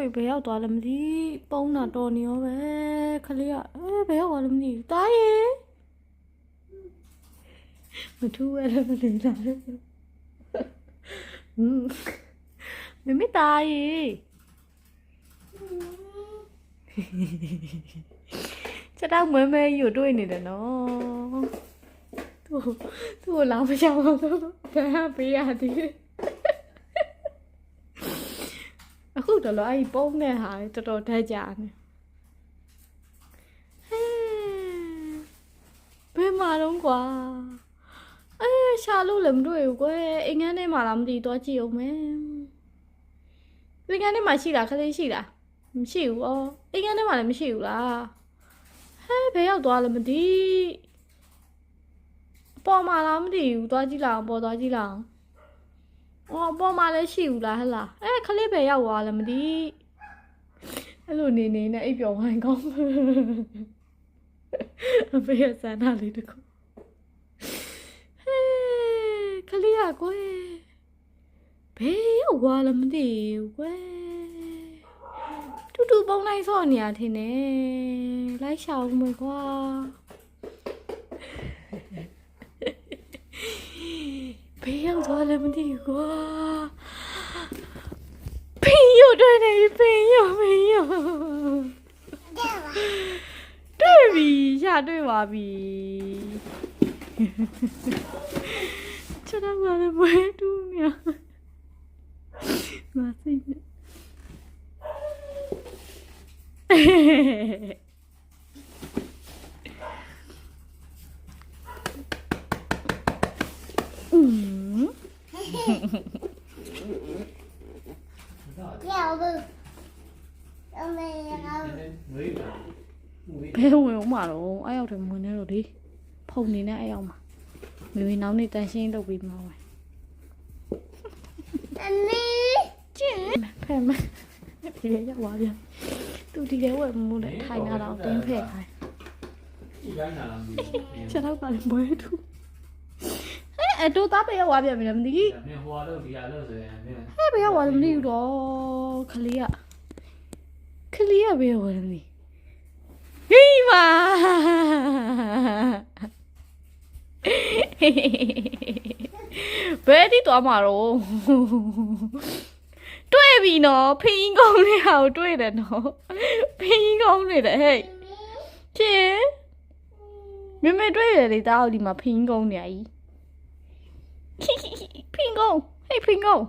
တွေ့ဘယ်ရောက်သွားလဲမသိပုံးတာတော်နေရောပဲခလေးကဘယ်ရောက်သွားလဲမသိတားရေမထူးရလည်းမနေလာဘူးမမေတားရေချက်တော့မဲမဲကြီးကိုတွေ့နေတယ်နော်သူ့ကိုလာမချအောင်တော့ဘာပေးရသေးအခုတော့လို့အဲ့ပုံးနဲ့ဟာတော်တော်ဓာတ်ကြနေဘယ်မှာတော့ကွာရှာလို့လည်းမတွေ့ဘူးကွယ်အိမ်ငန်းထဲမှာလားမသိတော့ကြည့်အောင်မယ်အိမ်ငန်းထဲမှာရှိလားခလေးရှိလားမရှိဘူးအော်အိမ်ငန်းထဲမှာလည်းမရှိဘူးလားဘယ်ရောက်သွားလဲမသိပေါ်မှာလားမသိဘူးသွားကြည့်လားပေါ်သွားကြည့်လားအော်ပေါ်မှာလည်းရှိဘူးလားဟဲ့လားခလေးဘယ်ရောက်သွားလဲမသိအဲ့လိုနေနေနဲ့အိပ်ပျော်ဝိုင်းကောင်းအဖေရစမ်းတာလေးတခုခလေးရကွယ်ဘယ်ရောက်သွားလဲမသိဘူးကွယ်တူတူပုံလိုက်ဆော့နေရထင်တယ်လိုက်ရှာဦးမယ်ကွာဘယ်ရောက်သွားလဲမသိဘူးကွာဖင်ရတွေ့နေဖင်ရတွေ့ပြီရှာတွေ့ပါပြီချက်တော့ကလည်းဘယ်တူးနေမသိဘူးဘယ်ဝင်ဦးမှာတော့အဲ့ရောက်တယ်ဝင်နေတော့ဒီဖုန်နေနဲ့အဲ့ရောက်မှာမေနောက်နေ့တန်ရှင်းလုပ်ပြီးမှာပဲတနေ့ကျင်းဖဲမဒီလေရောက်သွားပြန်သူဒီလေဝယ်မို့လေထိုင်လာတော့တင်းဖဲခိုင်းချက်တော့ကလည်းဘွဲထူတို့သားပဲရောက်သွားပြန်ပြီလားမသိဘူးဟိုတော့ဒီရလို့ဆိုရင်ဘယ်ရောက်သွားလဲမသိဘူးတော့ခလေးကဘယ်ရောက်သွားလဲမသိဟေးပါဘယ်ဒီတော့မှာတော့တွေ့ပြီနော်ဖင်းကောင်းလေးဟာကိုတွေ့တယ်နော်ဖင်းကောင်းနေတယ်ဟဲ့ချင်းမမေတွေ့တယ်လေတားဒီမှာဖင်းကောင်းနေကြီးဖင်းကောင်းဟေးဖင်းကောင်း